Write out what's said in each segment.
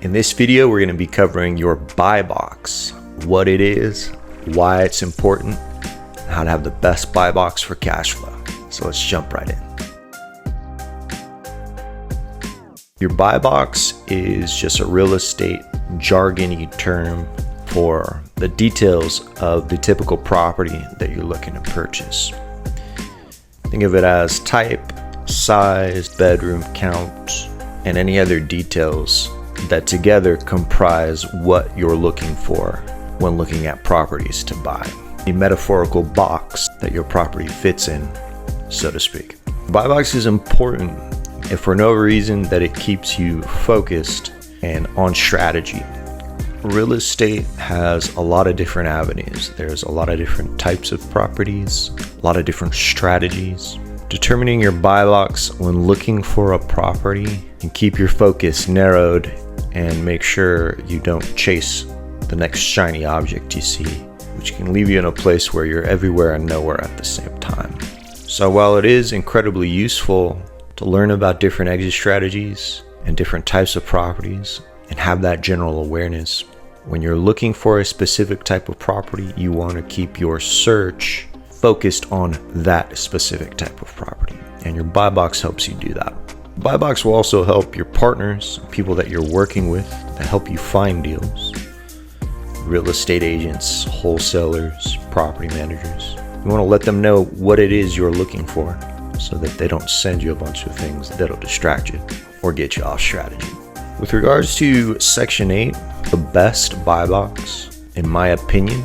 In this video, we're going to be covering your buy box, what it is, why it's important, and how to have the best buy box for cash flow. So let's jump right in. Your buy box is just a real estate jargony term for the details of the typical property that you're looking to purchase. Think of it as type, size, bedroom count, and any other details that together comprise what you're looking for when looking at properties to buy. The metaphorical box that your property fits in, so to speak. Buy box is important if for no reason that it keeps you focused and on strategy. Real estate has a lot of different avenues. There's a lot of different types of properties, a lot of different strategies. Determining your buy box when looking for a property and keep your focus narrowed and make sure you don't chase the next shiny object you see, which can leave you in a place where you're everywhere and nowhere at the same time. So while it is incredibly useful to learn about different exit strategies and different types of properties and have that general awareness, when you're looking for a specific type of property, you want to keep your search focused on that specific type of property, and your buy box helps you do that. Buy box will also help your partners, people that you're working with, that help you find deals, real estate agents, wholesalers, property managers. You want to let them know what it is you're looking for so that they don't send you a bunch of things that'll distract you or get you off strategy. With regards to Section 8, the best buy box, in my opinion,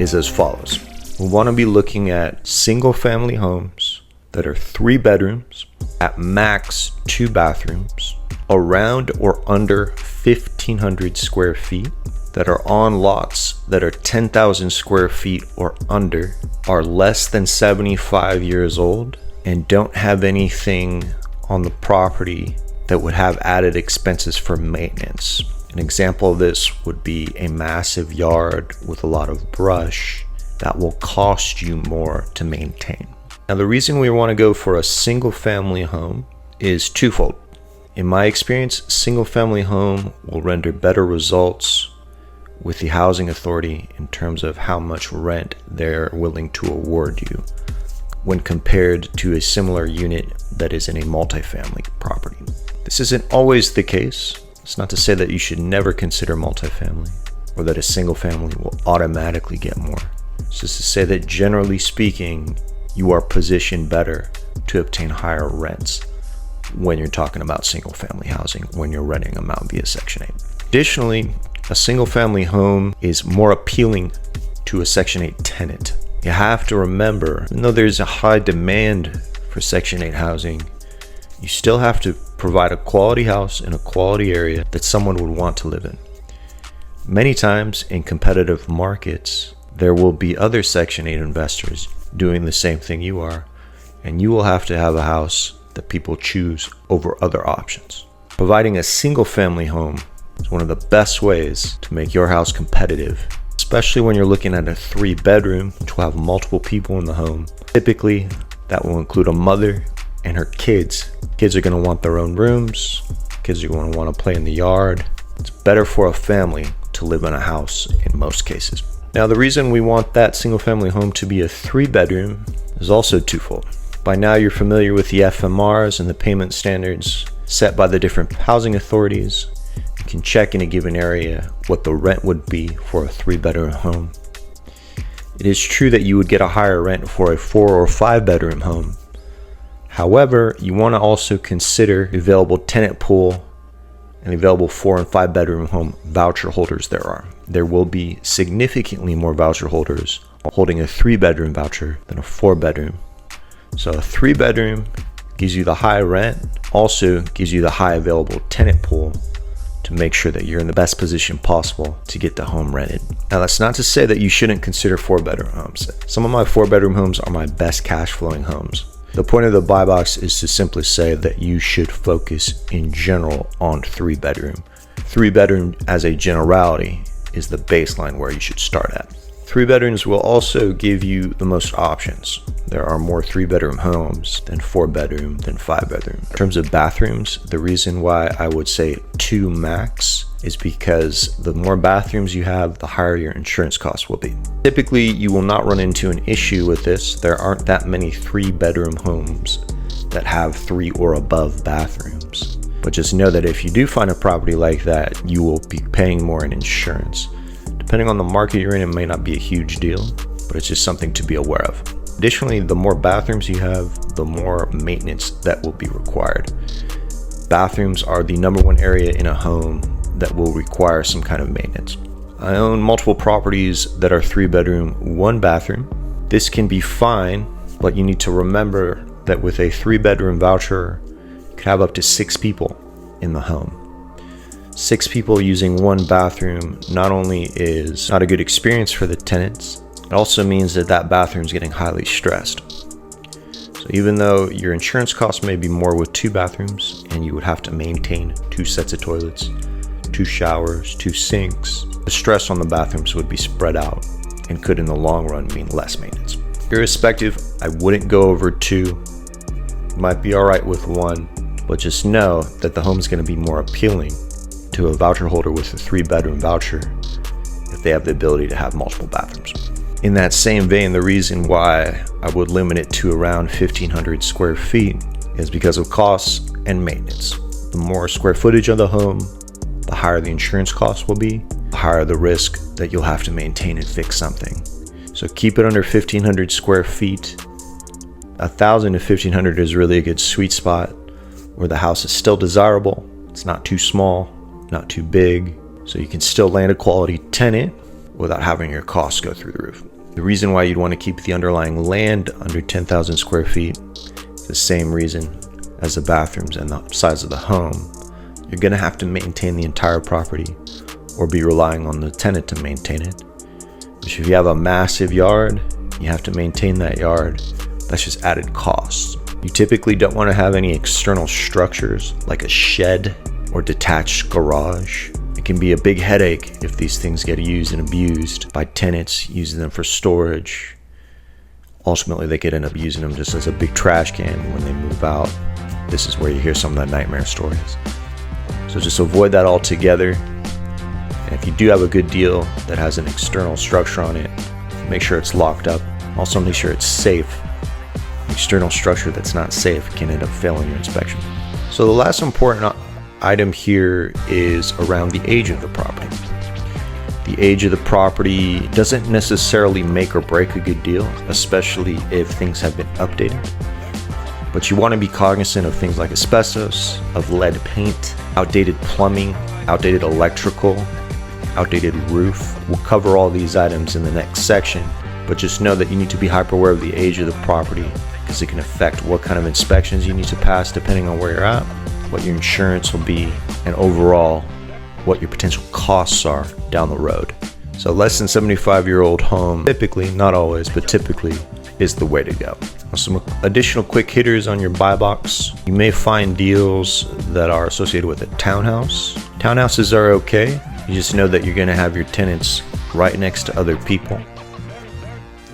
is as follows. We want to be looking at single family homes that are 3 bedrooms, at max 2 bathrooms, around or under 1,500 square feet, that are on lots that are 10,000 square feet or under, are less than 75 years old, and don't have anything on the property that would have added expenses for maintenance. An example of this would be a massive yard with a lot of brush that will cost you more to maintain. Now, the reason we want to go for a single family home is twofold. In my experience, single family home will render better results with the housing authority in terms of how much rent they're willing to award you when compared to a similar unit that is in a multifamily property. This isn't always the case. It's not to say that you should never consider multifamily or that a single family will automatically get more. It's just to say that generally speaking, you are positioned better to obtain higher rents when you're talking about single family housing, when you're renting them out via Section 8. Additionally, a single family home is more appealing to a Section 8 tenant. You have to remember, even though there's a high demand for Section 8 housing, you still have to provide a quality house in a quality area that someone would want to live in. Many times in competitive markets, there will be other Section 8 investors doing the same thing you are, and you will have to have a house that people choose over other options. Providing a single family home is one of the best ways to make your house competitive, especially when you're looking at a 3 bedroom, which will have multiple people in the home. Typically, that will include a mother and her kids. Kids are going to want their own rooms. Kids are going to want to play in the yard. It's better for a family to live in a house in most cases. Now, the reason we want that single family home to be a 3 bedroom is also twofold. By now, you're familiar with the FMRs and the payment standards set by the different housing authorities. You can check in a given area what the rent would be for a 3 bedroom home. It is true that you would get a higher rent for a 4 or 5 bedroom home. However, you want to also consider the available tenant pool and available 4 and 5 bedroom home voucher holders there are. There will be significantly more voucher holders holding a 3 bedroom voucher than a 4 bedroom. So a 3 bedroom gives you the high rent, also gives you the high available tenant pool to make sure that you're in the best position possible to get the home rented. Now, that's not to say that you shouldn't consider 4 bedroom homes. Some of my 4 bedroom homes are my best cash flowing homes. The point of the buy box is to simply say that you should focus in general on 3 bedroom. 3 bedroom as a generality is the baseline where you should start at. 3 bedrooms will also give you the most options. There are more 3-bedroom homes than 4-bedroom than 5-bedroom. In terms of bathrooms, the reason why I would say 2 max is because the more bathrooms you have, the higher your insurance costs will be. Typically, you will not run into an issue with this. There aren't that many 3-bedroom homes that have 3 or above bathrooms. But just know that if you do find a property like that, you will be paying more in insurance. Depending on the market you're in, it may not be a huge deal, but it's just something to be aware of. Additionally, the more bathrooms you have, the more maintenance that will be required. Bathrooms are the #1 area in a home that will require some kind of maintenance. I own multiple properties that are 3-bedroom, 1 bathroom. This can be fine, but you need to remember that with a 3-bedroom voucher, you could have up to 6 people in the home. 6 people using 1 bathroom not only is not a good experience for the tenants, it also means that that bathroom is getting highly stressed. So even though your insurance costs may be more with 2 bathrooms and you would have to maintain 2 sets of toilets, 2 showers, 2 sinks, the stress on the bathrooms would be spread out and could in the long run mean less maintenance. Irrespective, I wouldn't go over 2. You might be alright with 1, but just know that the home is going to be more appealing to a voucher holder with a 3-bedroom voucher if they have the ability to have multiple bathrooms. In that same vein, the reason why I would limit it to around 1,500 square feet is because of costs and maintenance. The more square footage of the home, the higher the insurance costs will be, the higher the risk that you'll have to maintain and fix something. So keep it under 1,500 square feet. 1,000 to 1,500 is really a good sweet spot where the house is still desirable. It's not too small, not too big, so you can still land a quality tenant without having your costs go through the roof. The reason why you'd want to keep the underlying land under 10,000 square feet is the same reason as the bathrooms and the size of the home. You're going to have to maintain the entire property or be relying on the tenant to maintain it. Which if you have a massive yard, you have to maintain that yard. That's just added costs. You typically don't want to have any external structures like a shed or detached garage. It can be a big headache if these things get used and abused by tenants using them for storage. Ultimately, they could end up using them just as a big trash can when they move out. This is where you hear some of the nightmare stories. So just avoid that altogether. And if you do have a good deal that has an external structure on it, make sure it's locked up. Also make sure it's safe. An external structure that's not safe can end up failing your inspection. So the last important item here is around the age of the property. The age of the property doesn't necessarily make or break a good deal, especially if things have been updated. But you want to be cognizant of things like asbestos, of lead paint, outdated plumbing, outdated electrical, outdated roof. We'll cover all these items in the next section, but just know that you need to be hyper aware of the age of the property because it can affect what kind of inspections you need to pass depending on where you're at, what your insurance will be, and overall what your potential costs are down the road. So less than 75-year-old home, typically, not always, but typically is the way to go. Some additional quick hitters on your buy box. You may find deals that are associated with a townhouse. Townhouses are okay. You just know that you're going to have your tenants right next to other people.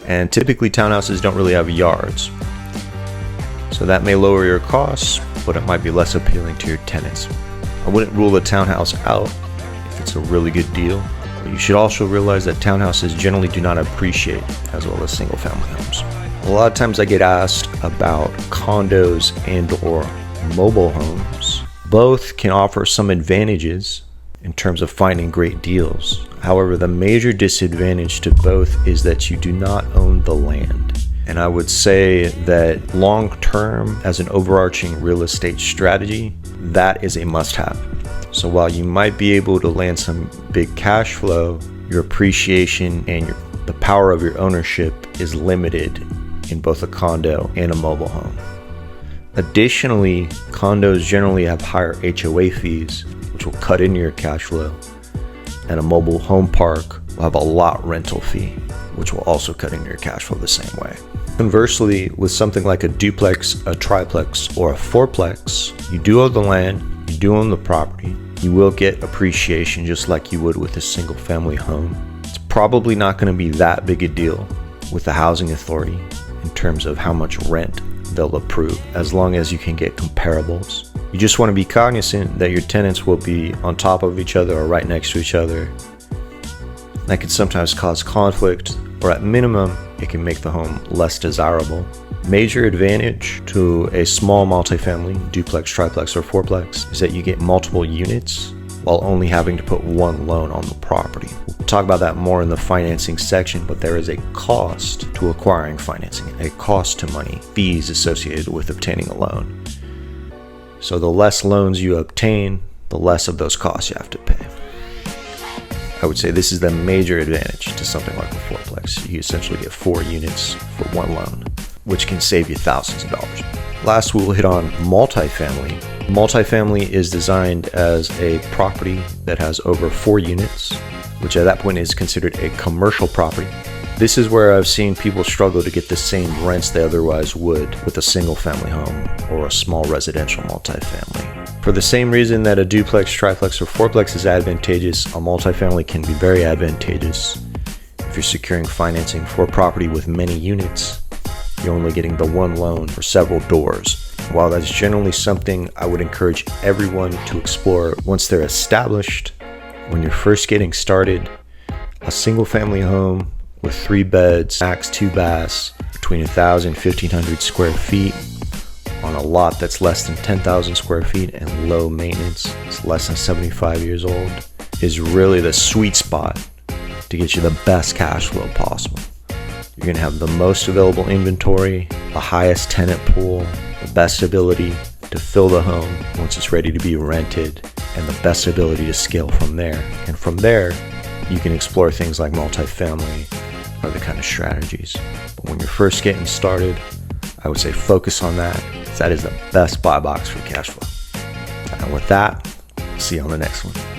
And typically townhouses don't really have yards. So that may lower your costs, but it might be less appealing to your tenants. I wouldn't rule a townhouse out if it's a really good deal, but you should also realize that townhouses generally do not appreciate as well as single family homes. A lot of times I get asked about condos and or mobile homes. Both can offer some advantages in terms of finding great deals. However, the major disadvantage to both is that you do not own the land. And I would say that long term, as an overarching real estate strategy, that is a must-have. So while you might be able to land some big cash flow, your appreciation and the power of your ownership is limited in both a condo and a mobile home. Additionally, condos generally have higher HOA fees, which will cut into your cash flow, and a mobile home park will have a lot rental fee, which will also cut into your cash flow the same way. Conversely, with something like a duplex, a triplex, or a fourplex, you do own the land, you do own the property, you will get appreciation just like you would with a single family home. It's probably not going to be that big a deal with the housing authority in terms of how much rent they'll approve, as long as you can get comparables. You just want to be cognizant that your tenants will be on top of each other or right next to each other. That can sometimes cause conflict, or at minimum, it can make the home less desirable. Major advantage to a small multifamily, duplex, triplex, or fourplex, is that you get multiple units while only having to put one loan on the property. We'll talk about that more in the financing section, but there is a cost to acquiring financing, a cost to money, fees associated with obtaining a loan. So the less loans you obtain, the less of those costs you have to pay. I would say this is the major advantage to something like a fourplex. You essentially get 4 units for one loan, which can save you thousands of dollars. Last, we'll hit on multifamily. Multifamily is designed as a property that has over 4 units, which at that point is considered a commercial property. This is where I've seen people struggle to get the same rents they otherwise would with a single family home or a small residential multifamily. For the same reason that a duplex, triplex, or fourplex is advantageous, a multifamily can be very advantageous. If you're securing financing for a property with many units, you're only getting the one loan for several doors. While that's generally something I would encourage everyone to explore once they're established, when you're first getting started, a single family home with 3 beds, max 2 baths, between 1,000 and 1,500 square feet on a lot that's less than 10,000 square feet and low maintenance, it's less than 75 years old, is really the sweet spot to get you the best cash flow possible. You're going to have the most available inventory, the highest tenant pool, the best ability to fill the home once it's ready to be rented, and the best ability to scale from there. And from there, you can explore things like multifamily or other kind of strategies. But when you're first getting started, I would say focus on that. That is the best buy box for cash flow. And with that, see you on the next one.